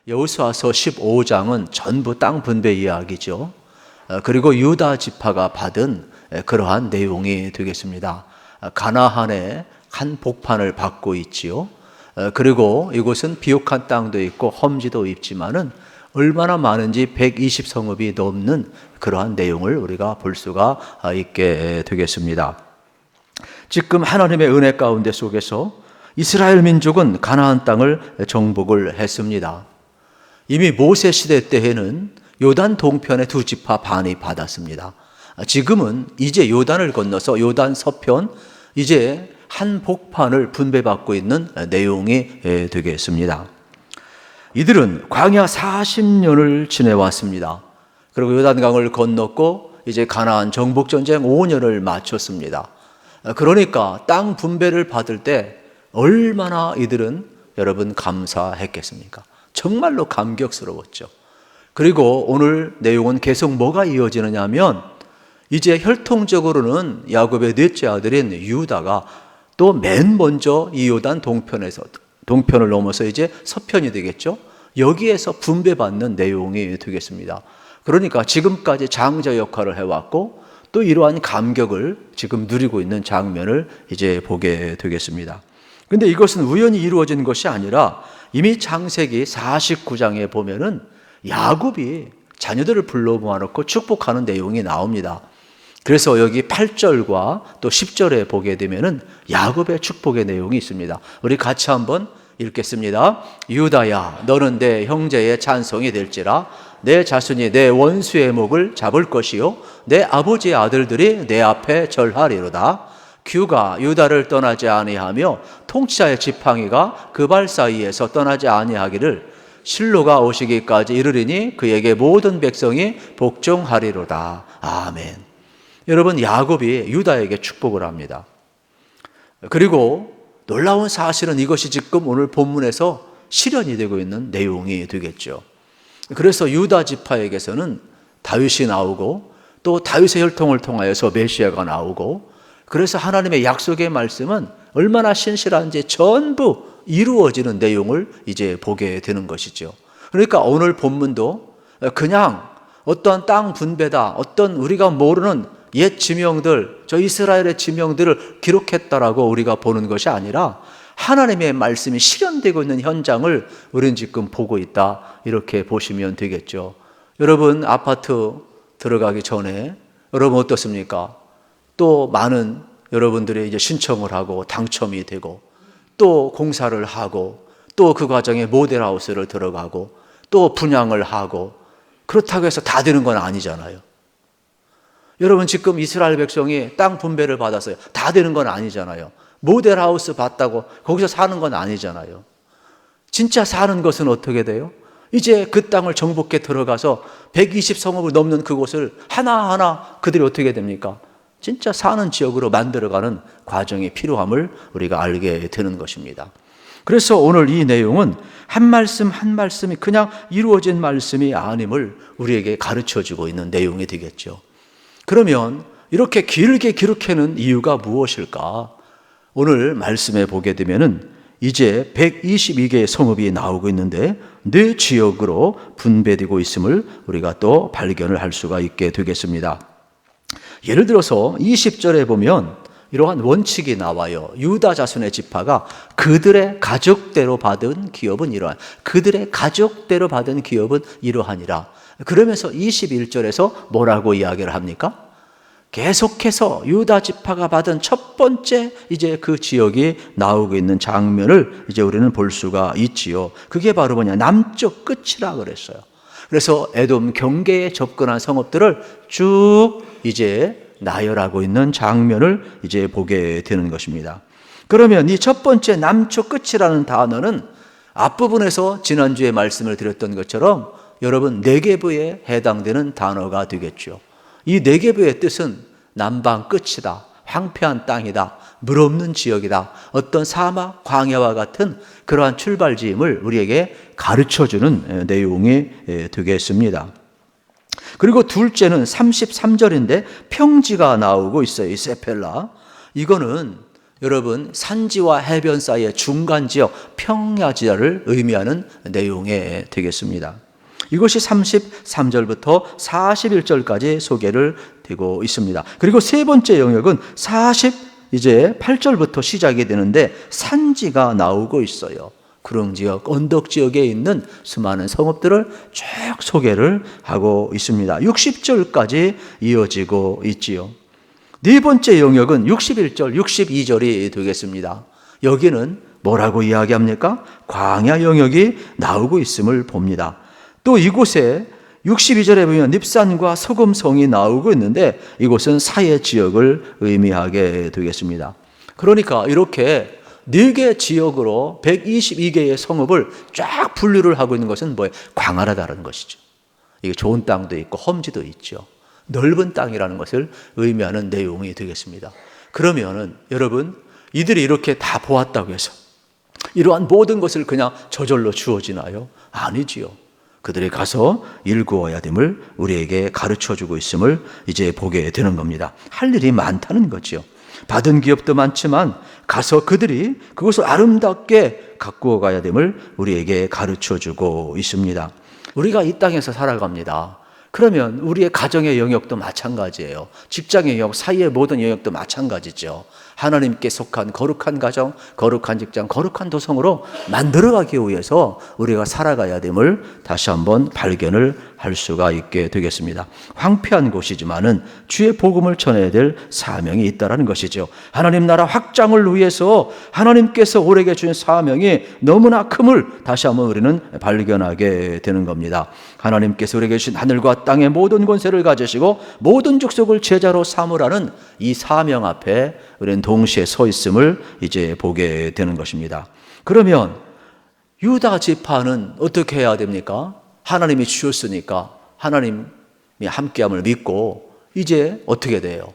여호수아서 15장은 전부 땅 분배 이야기죠. 그리고 유다 지파가 받은 그러한 내용이 되겠습니다. 가나안에 한 복판을 받고 있지요. 그리고 이곳은 비옥한 땅도 있고 험지도 있지만은 얼마나 많은지 120성읍이 넘는 그러한 내용을 우리가 볼 수가 있게 되겠습니다. 지금 하나님의 은혜 가운데 속에서 이스라엘 민족은 가나안 땅을 정복을 했습니다. 이미 모세 시대 때에는 요단 동편의 두 지파 반이 받았습니다. 지금은 이제 요단을 건너서 요단 서편 이제 한 복판을 분배받고 있는 내용이 되겠습니다. 이들은 광야 40년을 지내왔습니다. 그리고 요단강을 건넜고 이제 가나안 정복전쟁 5년을 마쳤습니다. 그러니까 땅 분배를 받을 때 얼마나 이들은 여러분 감사했겠습니까? 정말로 감격스러웠죠. 그리고 오늘 내용은 계속 뭐가 이어지느냐 하면 이제 혈통적으로는 야곱의 넷째 아들인 유다가 또 맨 먼저 이 요단 동편을 넘어서 이제 서편이 되겠죠. 여기에서 분배받는 내용이 되겠습니다. 그러니까 지금까지 장자 역할을 해왔고 또 이러한 감격을 지금 누리고 있는 장면을 이제 보게 되겠습니다. 근데 이것은 우연히 이루어진 것이 아니라 이미 창세기 49장에 보면은 야곱이 자녀들을 불러 모아놓고 축복하는 내용이 나옵니다. 그래서 여기 8절과 또 10절에 보게 되면은 야곱의 축복의 내용이 있습니다. 우리 같이 한번 읽겠습니다. 유다야, 너는 내 형제의 찬송이 될지라. 내 자손이 내 원수의 목을 잡을 것이요 내 아버지의 아들들이 내 앞에 절하리로다. 규가 유다를 떠나지 아니하며 통치자의 지팡이가 그 발 사이에서 떠나지 아니하기를 실로가 오시기까지 이르리니 그에게 모든 백성이 복종하리로다. 아멘. 여러분, 야곱이 유다에게 축복을 합니다. 그리고 놀라운 사실은 이것이 지금 오늘 본문에서 실현이 되고 있는 내용이 되겠죠. 그래서 유다 지파에게서는 다윗이 나오고 또 다윗의 혈통을 통하여서 메시아가 나오고, 그래서 하나님의 약속의 말씀은 얼마나 신실한지 전부 이루어지는 내용을 이제 보게 되는 것이죠. 그러니까 오늘 본문도 그냥 어떠한 땅 분배다, 어떤 우리가 모르는 옛 지명들, 저 이스라엘의 지명들을 기록했다라고 우리가 보는 것이 아니라 하나님의 말씀이 실현되고 있는 현장을 우리는 지금 보고 있다, 이렇게 보시면 되겠죠. 여러분, 아파트 들어가기 전에 여러분 어떻습니까? 또 많은 여러분들이 이제 신청을 하고 당첨이 되고 또 공사를 하고 또 그 과정에 모델하우스를 들어가고 또 분양을 하고, 그렇다고 해서 다 되는 건 아니잖아요. 여러분, 지금 이스라엘 백성이 땅 분배를 받았어요. 다 되는 건 아니잖아요. 모델하우스 봤다고 거기서 사는 건 아니잖아요. 진짜 사는 것은 어떻게 돼요? 이제 그 땅을 정복해 들어가서 120성읍을 넘는 그곳을 하나하나 그들이 어떻게 됩니까? 진짜 사는 지역으로 만들어가는 과정이 필요함을 우리가 알게 되는 것입니다. 그래서 오늘 이 내용은 한 말씀 한 말씀이 그냥 이루어진 말씀이 아님을 우리에게 가르쳐주고 있는 내용이 되겠죠. 그러면 이렇게 길게 기록하는 이유가 무엇일까? 오늘 말씀에 보게 되면은 이제 122개의 성읍이 나오고 있는데 네 지역으로 분배되고 있음을 우리가 또 발견을 할 수가 있게 되겠습니다. 예를 들어서 20절에 보면 이러한 원칙이 나와요. 유다 자손의 지파가 그들의 가족대로 받은 기업은 이러한, 그들의 가족대로 받은 기업은 이러하니라. 그러면서 21절에서 뭐라고 이야기를 합니까? 계속해서 유다 지파가 받은 첫 번째 이제 그 지역이 나오고 있는 장면을 이제 우리는 볼 수가 있지요. 그게 바로 뭐냐? 남쪽 끝이라 그랬어요. 그래서 에돔 경계에 접근한 성읍들을 쭉 이제 나열하고 있는 장면을 이제 보게 되는 것입니다. 그러면 이 첫 번째 남쪽 끝이라는 단어는 앞부분에서 지난주에 말씀을 드렸던 것처럼 여러분 네게브에 해당되는 단어가 되겠죠. 이 네게브의 뜻은 남방 끝이다, 황폐한 땅이다, 물 없는 지역이다, 어떤 사막, 광야와 같은 그러한 출발지임을 우리에게 가르쳐주는 내용이 되겠습니다. 그리고 둘째는 33절인데 평지가 나오고 있어요. 이 세펠라. 이거는 여러분, 산지와 해변 사이의 중간 지역 평야지대를 의미하는 내용이 되겠습니다. 이것이 33절부터 41절까지 소개를 되고 있습니다. 그리고 세 번째 영역은 48절부터 시작이 되는데 산지가 나오고 있어요. 구릉 지역, 언덕 지역에 있는 수많은 성읍들을 쭉 소개를 하고 있습니다. 60절까지 이어지고 있지요. 네 번째 영역은 61절, 62절이 되겠습니다. 여기는 뭐라고 이야기합니까? 광야 영역이 나오고 있음을 봅니다. 또 이곳에 62절에 보면 닙산과 소금성이 나오고 있는데 이곳은 사해 지역을 의미하게 되겠습니다. 그러니까 이렇게 4개 지역으로 122개의 성읍을 쫙 분류를 하고 있는 것은 뭐예요? 광활하다는 것이죠. 이게 좋은 땅도 있고 험지도 있죠. 넓은 땅이라는 것을 의미하는 내용이 되겠습니다. 그러면은 여러분, 이들이 이렇게 다 보았다고 해서 이러한 모든 것을 그냥 저절로 주어지나요? 아니지요. 그들이 가서 일구어야 됨을 우리에게 가르쳐주고 있음을 이제 보게 되는 겁니다. 할 일이 많다는 거죠. 받은 기업도 많지만 가서 그들이 그것을 아름답게 가꾸어 가야 됨을 우리에게 가르쳐주고 있습니다. 우리가 이 땅에서 살아갑니다. 그러면 우리의 가정의 영역도 마찬가지예요. 직장의 영역, 사이의 모든 영역도 마찬가지죠. 하나님께 속한 거룩한 가정, 거룩한 직장, 거룩한 도성으로 만들어가기 위해서 우리가 살아가야 됨을 다시 한번 발견을 할 수가 있게 되겠습니다. 황폐한 곳이지만은 주의 복음을 전해야 될 사명이 있다는 것이죠. 하나님 나라 확장을 위해서 하나님께서 우리에게 주신 사명이 너무나 큼을 다시 한번 우리는 발견하게 되는 겁니다. 하나님께서 우리에게 주신 하늘과 땅의 모든 권세를 가지시고 모든 족속을 제자로 삼으라는 이 사명 앞에 우리는 동시에 서 있음을 이제 보게 되는 것입니다. 그러면 유다 지파는 어떻게 해야 됩니까? 하나님이 주셨으니까 하나님이 함께함을 믿고 이제 어떻게 돼요?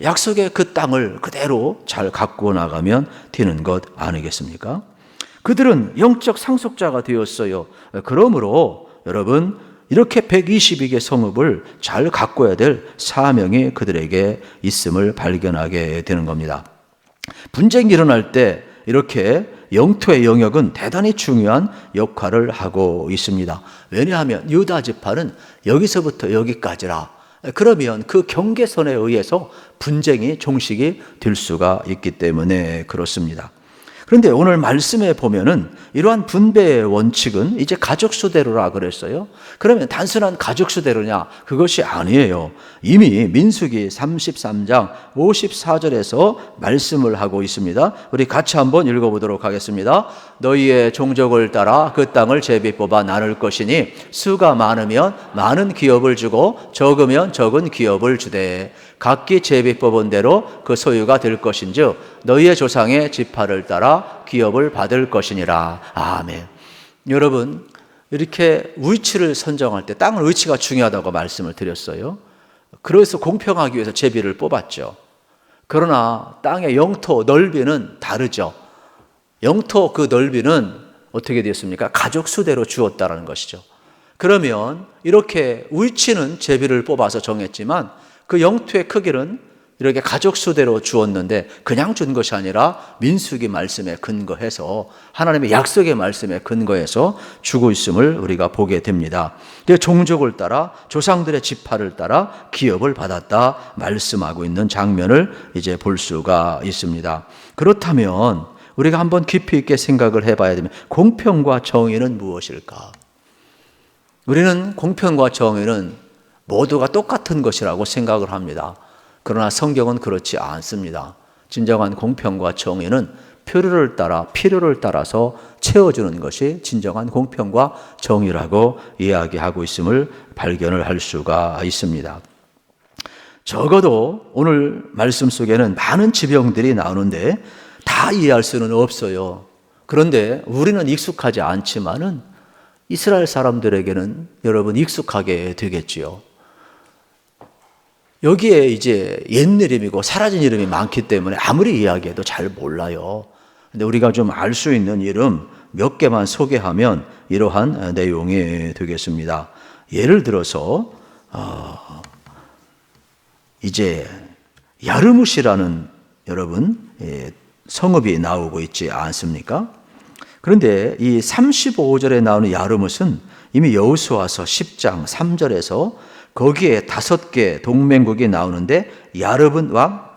약속의 그 땅을 그대로 잘 가꾸어 나가면 되는 것 아니겠습니까? 그들은 영적 상속자가 되었어요. 그러므로 여러분, 이렇게 122개 성읍을 잘 가꿔야 될 사명이 그들에게 있음을 발견하게 되는 겁니다. 분쟁이 일어날 때 이렇게 영토의 영역은 대단히 중요한 역할을 하고 있습니다. 왜냐하면 유다 지파는 여기서부터 여기까지라. 그러면 그 경계선에 의해서 분쟁이 종식이 될 수가 있기 때문에 그렇습니다. 그런데 오늘 말씀에 보면은 이러한 분배의 원칙은 이제 가족수대로라 그랬어요. 그러면 단순한 가족수대로냐? 그것이 아니에요. 이미 민수기 33장 54절에서 말씀을 하고 있습니다. 우리 같이 한번 읽어보도록 하겠습니다. 너희의 종족을 따라 그 땅을 제비 뽑아 나눌 것이니 수가 많으면 많은 기업을 주고 적으면 적은 기업을 주되 각기 제비 뽑은 대로 그 소유가 될 것인즉 너희의 조상의 지파를 따라 기업을 받을 것이니라. 아멘. 여러분, 이렇게 위치를 선정할 때 땅의 위치가 중요하다고 말씀을 드렸어요. 그래서 공평하기 위해서 제비를 뽑았죠. 그러나 땅의 영토 넓이는 다르죠. 영토 그 넓이는 어떻게 되었습니까? 가족 수대로 주었다는 것이죠. 그러면 이렇게 위치는 제비를 뽑아서 정했지만 그 영토의 크기는 이렇게 가족 수대로 주었는데 그냥 준 것이 아니라 민수기 말씀에 근거해서 하나님의 약속의 말씀에 근거해서 주고 있음을 우리가 보게 됩니다. 종족을 따라 조상들의 지파를 따라 기업을 받았다 말씀하고 있는 장면을 이제 볼 수가 있습니다. 그렇다면 우리가 한번 깊이 있게 생각을 해봐야 됩니다. 공평과 정의는 무엇일까? 우리는 공평과 정의는 모두가 똑같은 것이라고 생각을 합니다. 그러나 성경은 그렇지 않습니다. 진정한 공평과 정의는 필요를 따라서 채워주는 것이 진정한 공평과 정의라고 이야기하고 있음을 발견을 할 수가 있습니다. 적어도 오늘 말씀 속에는 많은 지병들이 나오는데 다 이해할 수는 없어요. 그런데 우리는 익숙하지 않지만은 이스라엘 사람들에게는 여러분 익숙하게 되겠지요. 여기에 이제 옛 이름이고 사라진 이름이 많기 때문에 아무리 이야기해도 잘 몰라요. 근데 우리가 좀 알 수 있는 이름 몇 개만 소개하면 이러한 내용이 되겠습니다. 예를 들어서 이제 야르무시라는 여러분 성읍이 나오고 있지 않습니까? 그런데 이 35절에 나오는 야르뭇은 이미 여호수아서 10장 3절에서 거기에 5개 동맹국이 나오는데 야르분 왕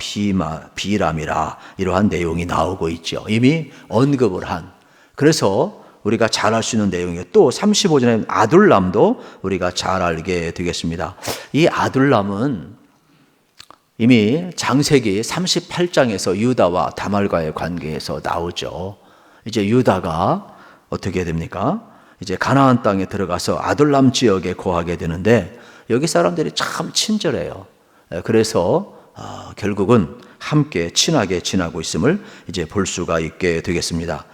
비람이라 이러한 내용이 나오고 있죠. 이미 언급을 한. 그래서 우리가 잘 알 수 있는 내용이에요. 또 35절에 아둘람도 우리가 잘 알게 되겠습니다. 이 아둘람은 이미 창세기 38장에서 유다와 다말과의 관계에서 나오죠. 이제 유다가 어떻게 됩니까? 이제 가나안 땅에 들어가서 아둘람 지역에 거하게 되는데 여기 사람들이 참 친절해요. 그래서 결국은 함께 친하게 지나고 있음을 이제 볼 수가 있게 되겠습니다.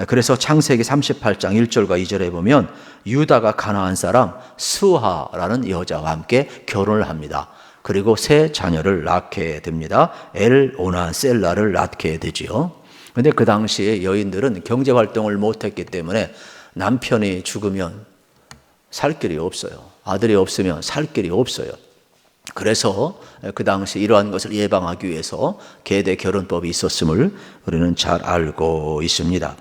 그래서 창세기 38장 1절과 2절에 보면 유다가 가나안 사람 스우하라는 여자와 함께 결혼을 합니다. 그리고 세 자녀를 낳게 됩니다. 엘오난 셀라를 낳게 되지요. 그런데 그 당시에 여인들은 경제 활동을 못했기 때문에 남편이 죽으면 살 길이 없어요. 아들이 없으면 살 길이 없어요. 그래서 그 당시 이러한 것을 예방하기 위해서 계대 결혼법이 있었음을 우리는 잘 알고 있습니다.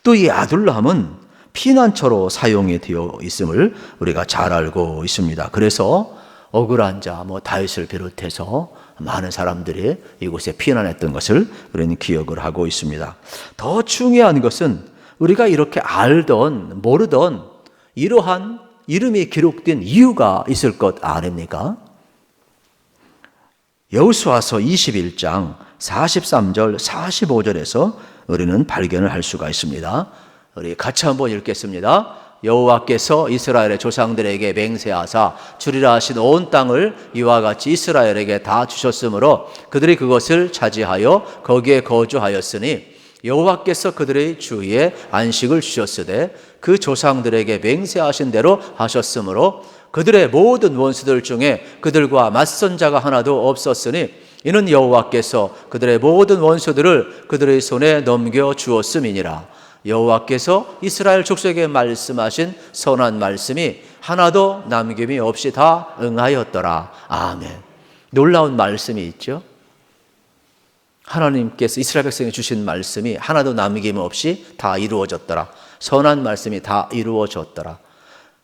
또 이 아둘람은 피난처로 사용이 되어 있음을 우리가 잘 알고 있습니다. 그래서 억울한 자, 다윗을 비롯해서 많은 사람들이 이곳에 피난했던 것을 우리는 기억을 하고 있습니다. 더 중요한 것은 우리가 이렇게 알던 모르던 이러한 이름이 기록된 이유가 있을 것 아닙니까? 여호수아서 21장 43절 45절에서 우리는 발견을 할 수가 있습니다. 우리 같이 한번 읽겠습니다. 여호와께서 이스라엘의 조상들에게 맹세하사 주리라 하신 온 땅을 이와 같이 이스라엘에게 다 주셨으므로 그들이 그것을 차지하여 거기에 거주하였으니 여호와께서 그들의 주위에 안식을 주셨으되 그 조상들에게 맹세하신 대로 하셨으므로 그들의 모든 원수들 중에 그들과 맞선 자가 하나도 없었으니 이는 여호와께서 그들의 모든 원수들을 그들의 손에 넘겨 주었음이니라. 여호와께서 이스라엘 족속에게 말씀하신 선한 말씀이 하나도 남김이 없이 다 응하였더라. 아멘. 놀라운 말씀이 있죠. 하나님께서 이스라엘 백성에 주신 말씀이 하나도 남김 없이 다 이루어졌더라. 선한 말씀이 다 이루어졌더라.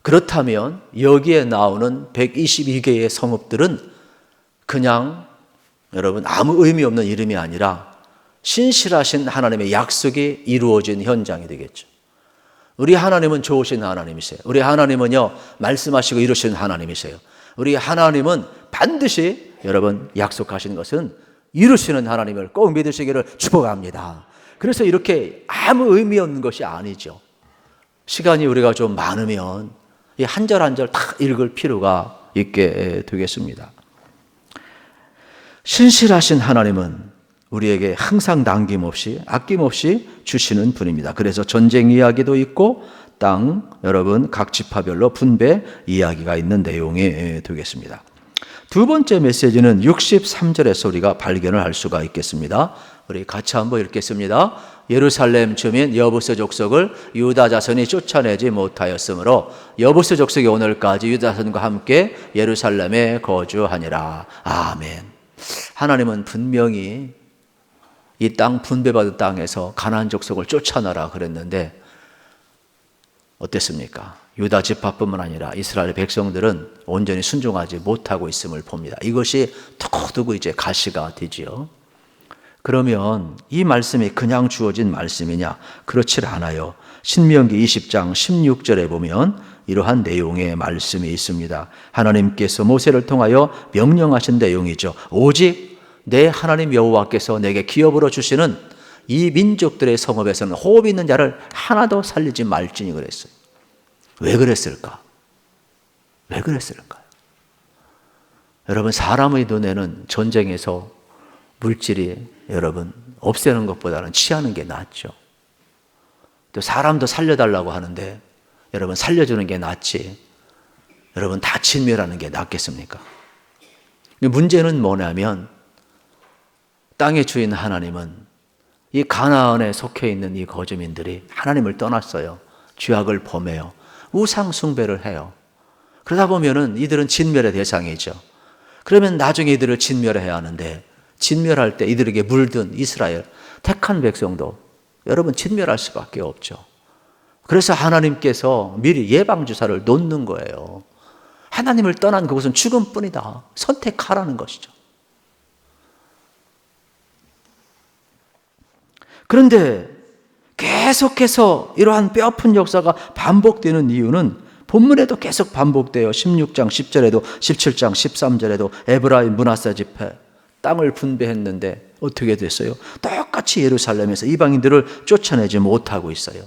그렇다면 여기에 나오는 122개의 성읍들은 그냥 여러분 아무 의미 없는 이름이 아니라 신실하신 하나님의 약속이 이루어진 현장이 되겠죠. 우리 하나님은 좋으신 하나님이세요. 우리 하나님은요 말씀하시고 이루시는 하나님이세요. 우리 하나님은 반드시 여러분 약속하신 것은 이루시는 하나님을 꼭 믿으시기를 축복합니다. 그래서 이렇게 아무 의미 없는 것이 아니죠. 시간이 우리가 좀 많으면 이 한 절 한 절 다 읽을 필요가 있게 되겠습니다. 신실하신 하나님은 우리에게 항상 남김없이 아낌없이 주시는 분입니다. 그래서 전쟁 이야기도 있고 땅 여러분 각 지파별로 분배 이야기가 있는 내용이 되겠습니다. 두 번째 메시지는 63절에서 우리가 발견을 할 수가 있겠습니다. 우리 같이 한번 읽겠습니다. 예루살렘 주민 여부스 족속을 유다 자손이 쫓아내지 못하였으므로 여부스 족속이 오늘까지 유다 자손과 함께 예루살렘에 거주하니라. 아멘. 하나님은 분명히 이 땅 분배받은 땅에서 가나안 족속을 쫓아내라 그랬는데 어땠습니까? 유다 지파뿐만 아니라 이스라엘 백성들은 온전히 순종하지 못하고 있음을 봅니다. 이것이 두고두고 이제 가시가 되지요. 그러면 이 말씀이 그냥 주어진 말씀이냐? 그렇지 않아요. 신명기 20장 16절에 보면 이러한 내용의 말씀이 있습니다. 하나님께서 모세를 통하여 명령하신 내용이죠. 오직 내 하나님 여호와께서 내게 기업으로 주시는 이 민족들의 성읍에서는 호흡 있는 자를 하나도 살리지 말지니 그랬어요. 왜 그랬을까? 왜 그랬을까요? 여러분 사람의 눈에는 전쟁에서 물질이 여러분 없애는 것보다는 취하는 게 낫죠. 또 사람도 살려달라고 하는데 여러분 살려주는 게 낫지 여러분 다 진멸하는 게 낫겠습니까? 문제는 뭐냐면 땅의 주인 하나님은 이 가나안에 속해 있는 이 거주민들이 하나님을 떠났어요. 죄악을 범해요. 우상 숭배를 해요. 그러다 보면은 이들은 진멸의 대상이죠. 그러면 나중에 이들을 진멸해야 하는데 진멸할 때 이들에게 물든 이스라엘 택한 백성도 여러분 진멸할 수밖에 없죠. 그래서 하나님께서 미리 예방주사를 놓는 거예요. 하나님을 떠난 그것은 죽음뿐이다. 선택하라는 것이죠. 그런데 계속해서 이러한 뼈아픈 역사가 반복되는 이유는 본문에도 계속 반복돼요. 16장 10절에도 17장 13절에도 에브라임 므낫세 지파 땅을 분배했는데 어떻게 됐어요? 똑같이 예루살렘에서 이방인들을 쫓아내지 못하고 있어요.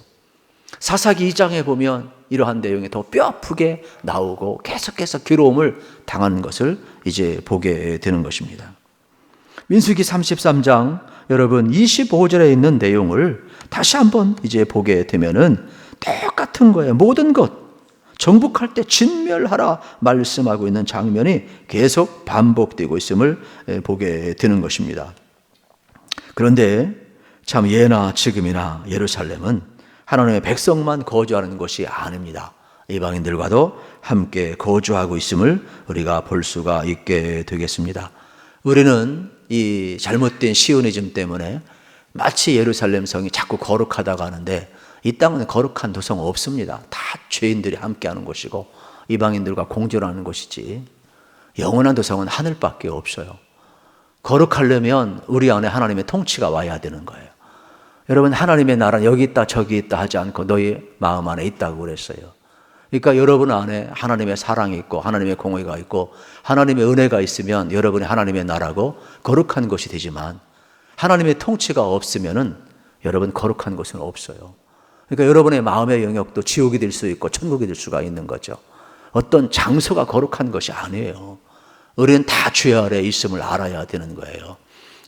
사사기 2장에 보면 이러한 내용이 더 뼈아프게 나오고 계속해서 괴로움을 당하는 것을 이제 보게 되는 것입니다. 민수기 33장 여러분 25절에 있는 내용을 다시 한번 이제 보게 되면은 똑같은 거예요. 모든 것 정복할 때 진멸하라 말씀하고 있는 장면이 계속 반복되고 있음을 보게 되는 것입니다. 그런데 참 예나 지금이나 예루살렘은 하나님의 백성만 거주하는 것이 아닙니다. 이방인들과도 함께 거주하고 있음을 우리가 볼 수가 있게 되겠습니다. 우리는 이 잘못된 시오니즘 때문에 마치 예루살렘 성이 자꾸 거룩하다고 하는데 이 땅은 거룩한 도성 없습니다. 다 죄인들이 함께하는 곳이고 이방인들과 공존하는 곳이지 영원한 도성은 하늘밖에 없어요. 거룩하려면 우리 안에 하나님의 통치가 와야 되는 거예요. 여러분 하나님의 나라는 여기 있다 저기 있다 하지 않고 너희 마음 안에 있다고 그랬어요. 그러니까 여러분 안에 하나님의 사랑이 있고 하나님의 공의가 있고 하나님의 은혜가 있으면 여러분이 하나님의 나라고 거룩한 것이 되지만 하나님의 통치가 없으면은 여러분 거룩한 것은 없어요. 그러니까 여러분의 마음의 영역도 지옥이 될 수 있고 천국이 될 수가 있는 거죠. 어떤 장소가 거룩한 것이 아니에요. 우리는 다 죄 아래에 있음을 알아야 되는 거예요.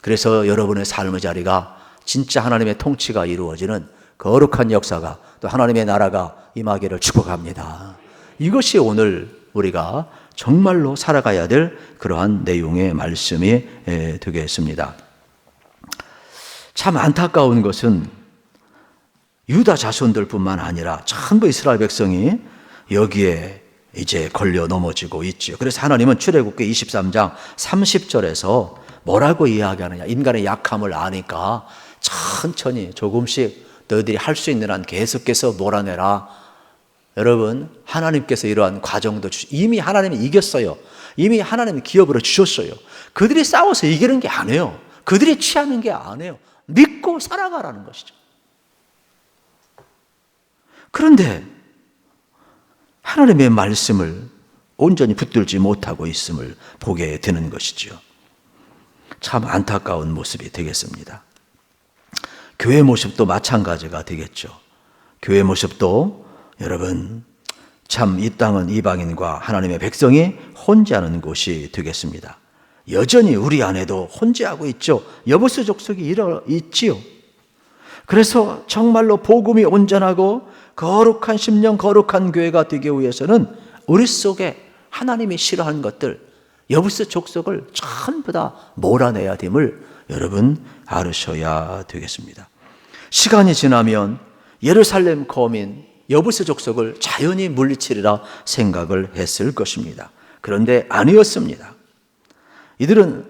그래서 여러분의 삶의 자리가 진짜 하나님의 통치가 이루어지는 거룩한 역사가 또 하나님의 나라가 임하기를 축복합니다. 이것이 오늘 우리가 정말로 살아가야 될 그러한 내용의 말씀이 되겠습니다. 참 안타까운 것은 유다 자손들뿐만 아니라 전부 이스라엘 백성이 여기에 이제 걸려 넘어지고 있죠. 그래서 하나님은 출애굽기 23장 30절에서 뭐라고 이야기하느냐. 인간의 약함을 아니까 천천히 조금씩 너희들이 할 수 있는 한 계속해서 몰아내라. 여러분 하나님께서 이러한 과정도 이미 하나님이 이겼어요. 이미 하나님이 기업으로 주셨어요. 그들이 싸워서 이기는 게 아니에요. 그들이 취하는 게 아니에요. 믿고 살아가라는 것이죠. 그런데 하나님의 말씀을 온전히 붙들지 못하고 있음을 보게 되는 것이죠. 참 안타까운 모습이 되겠습니다. 교회 모습도 마찬가지가 되겠죠. 교회 모습도 여러분 참 이 땅은 이방인과 하나님의 백성이 혼재하는 곳이 되겠습니다. 여전히 우리 안에도 혼재하고 있죠. 여부수 족속이 있지요. 그래서 정말로 복음이 온전하고 거룩한 심령, 거룩한 교회가 되기 위해서는 우리 속에 하나님이 싫어하는 것들, 여부스 족속을 전부 다 몰아내야 됨을 여러분 알으셔야 되겠습니다. 시간이 지나면 예루살렘 거민, 여부스 족속을 자연히 물리치리라 생각을 했을 것입니다. 그런데 아니었습니다. 이들은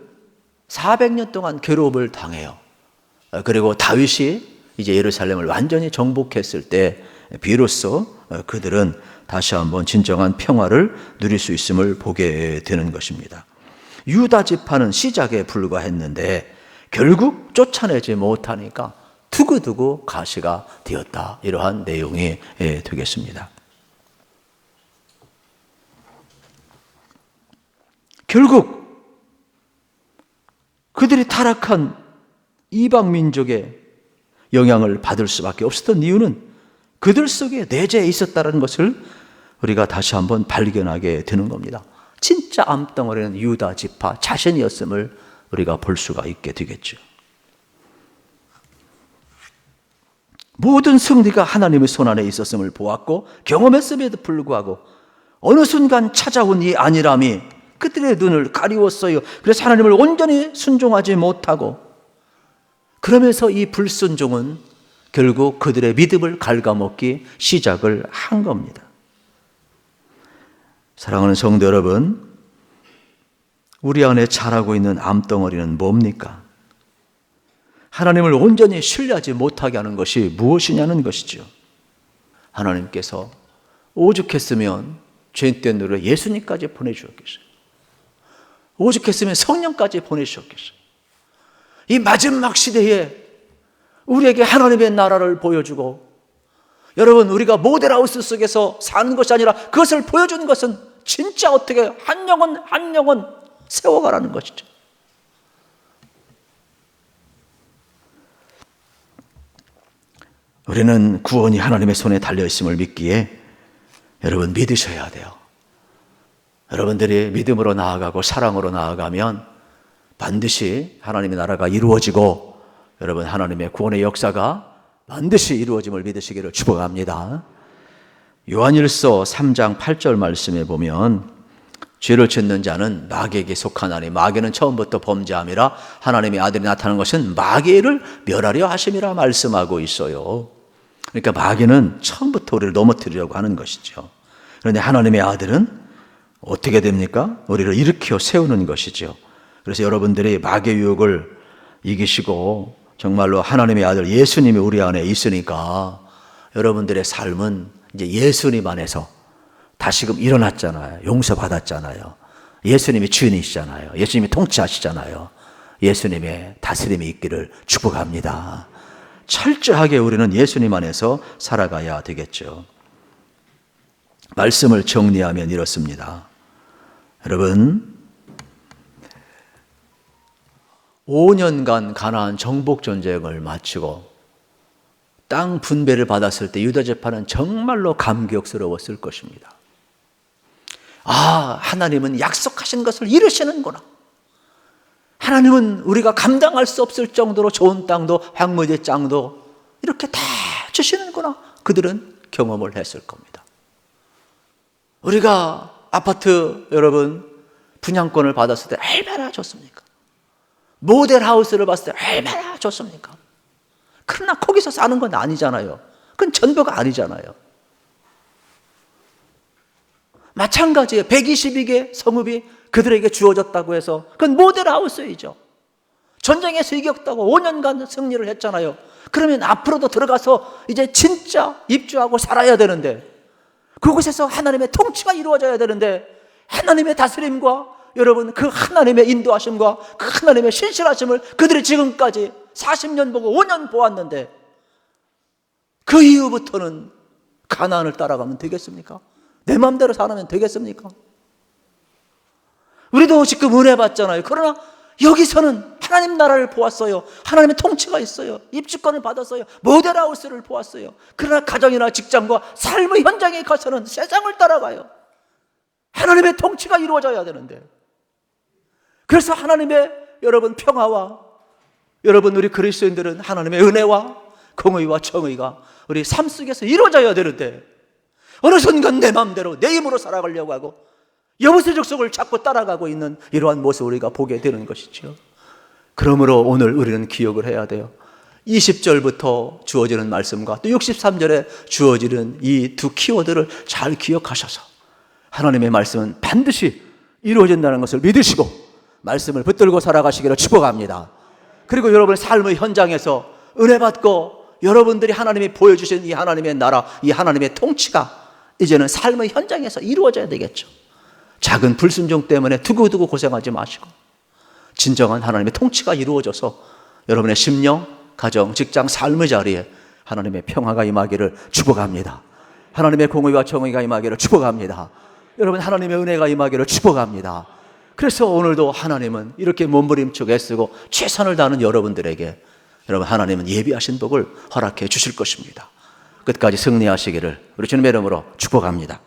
400년 동안 괴로움을 당해요. 그리고 다윗이 이제 예루살렘을 완전히 정복했을 때 비로소 그들은 다시 한번 진정한 평화를 누릴 수 있음을 보게 되는 것입니다. 유다 지파는 시작에 불과했는데 결국 쫓아내지 못하니까 두고두고 가시가 되었다. 이러한 내용이 되겠습니다. 결국 그들이 타락한 이방 민족의 영향을 받을 수밖에 없었던 이유는 그들 속에 내재해 있었다는 것을 우리가 다시 한번 발견하게 되는 겁니다. 진짜 암덩어리는 유다 지파 자신이었음을 우리가 볼 수가 있게 되겠죠. 모든 승리가 하나님의 손안에 있었음을 보았고 경험했음에도 불구하고 어느 순간 찾아온 이 안일함이 그들의 눈을 가리웠어요. 그래서 하나님을 온전히 순종하지 못하고 그러면서 이 불순종은 결국 그들의 믿음을 갉아먹기 시작을 한 겁니다. 사랑하는 성도 여러분, 우리 안에 자라고 있는 암덩어리는 뭡니까? 하나님을 온전히 신뢰하지 못하게 하는 것이 무엇이냐는 것이죠. 하나님께서 오죽했으면 죄인된 우리를 예수님까지 보내주었겠어요. 오죽했으면 성령까지 보내주셨겠어요. 이 마지막 시대에 우리에게 하나님의 나라를 보여주고, 여러분, 우리가 모델하우스 속에서 사는 것이 아니라 그것을 보여주는 것은 진짜 어떻게 한 영혼 세워가라는 것이죠. 우리는 구원이 하나님의 손에 달려있음을 믿기에 여러분 믿으셔야 돼요. 여러분들이 믿음으로 나아가고 사랑으로 나아가면 반드시 하나님의 나라가 이루어지고, 여러분 하나님의 구원의 역사가 반드시 이루어짐을 믿으시기를 축복합니다. 요한일서 3장 8절 말씀에 보면 죄를 짓는 자는 마귀에게 속하나니 마귀는 처음부터 범죄함이라 하나님의 아들이 나타난 것은 마귀를 멸하려 하심이라 말씀하고 있어요. 그러니까 마귀는 처음부터 우리를 넘어뜨리려고 하는 것이죠. 그런데 하나님의 아들은 어떻게 됩니까? 우리를 일으켜 세우는 것이죠. 그래서 여러분들이 마귀의 유혹을 이기시고 정말로 하나님의 아들 예수님이 우리 안에 있으니까 여러분들의 삶은 이제 예수님 안에서 다시금 일어났잖아요. 용서받았잖아요. 예수님이 주인이시잖아요. 예수님이 통치하시잖아요. 예수님의 다스림이 있기를 축복합니다. 철저하게 우리는 예수님 안에서 살아가야 되겠죠. 말씀을 정리하면 이렇습니다. 여러분, 5년간 가나안 정복 전쟁을 마치고 땅 분배를 받았을 때 유다 지파는 정말로 감격스러웠을 것입니다. 아, 하나님은 약속하신 것을 이루시는구나. 하나님은 우리가 감당할 수 없을 정도로 좋은 땅도 황무지 땅도 이렇게 다 주시는구나. 그들은 경험을 했을 겁니다. 우리가 아파트 여러분 분양권을 받았을 때 얼마나 좋습니까? 모델하우스를 봤을 때 얼마나 좋습니까? 그러나 거기서 사는 건 아니잖아요. 그건 전부가 아니잖아요. 마찬가지예요. 122개 성읍이 그들에게 주어졌다고 해서 그건 모델하우스이죠. 전쟁에서 이겼다고 5년간 승리를 했잖아요. 그러면 앞으로도 들어가서 이제 진짜 입주하고 살아야 되는데, 그곳에서 하나님의 통치가 이루어져야 되는데, 하나님의 다스림과 여러분 그 하나님의 인도하심과 그 하나님의 신실하심을 그들이 지금까지 40년 보고 5년 보았는데, 그 이후부터는 가나안을 따라가면 되겠습니까? 내 마음대로 살면 되겠습니까? 우리도 지금 은혜 받잖아요. 그러나 여기서는 하나님 나라를 보았어요. 하나님의 통치가 있어요. 입주권을 받았어요. 모델하우스를 보았어요. 그러나 가정이나 직장과 삶의 현장에 가서는 세상을 따라가요. 하나님의 통치가 이루어져야 되는데, 그래서 하나님의 여러분 평화와 여러분 우리 그리스도인들은 하나님의 은혜와 공의와 정의가 우리 삶 속에서 이루어져야 되는데, 어느 순간 내 마음대로 내 힘으로 살아가려고 하고 여보세 족속을 자꾸 따라가고 있는 이러한 모습을 우리가 보게 되는 것이죠. 그러므로 오늘 우리는 기억을 해야 돼요. 20절부터 주어지는 말씀과 또 63절에 주어지는 이 두 키워드를 잘 기억하셔서 하나님의 말씀은 반드시 이루어진다는 것을 믿으시고 말씀을 붙들고 살아가시기를 축복합니다. 그리고 여러분의 삶의 현장에서 은혜 받고 여러분들이 하나님이 보여주신 이 하나님의 나라, 이 하나님의 통치가 이제는 삶의 현장에서 이루어져야 되겠죠. 작은 불순종 때문에 두고두고 고생하지 마시고 진정한 하나님의 통치가 이루어져서 여러분의 심령, 가정, 직장, 삶의 자리에 하나님의 평화가 임하기를 축복합니다. 하나님의 공의와 정의가 임하기를 축복합니다. 여러분 하나님의 은혜가 임하기를 축복합니다. 그래서 오늘도 하나님은 이렇게 몸부림치고 애쓰고 최선을 다하는 여러분들에게 여러분 하나님은 예비하신 복을 허락해 주실 것입니다. 끝까지 승리하시기를 우리 주님의 이름으로 축복합니다.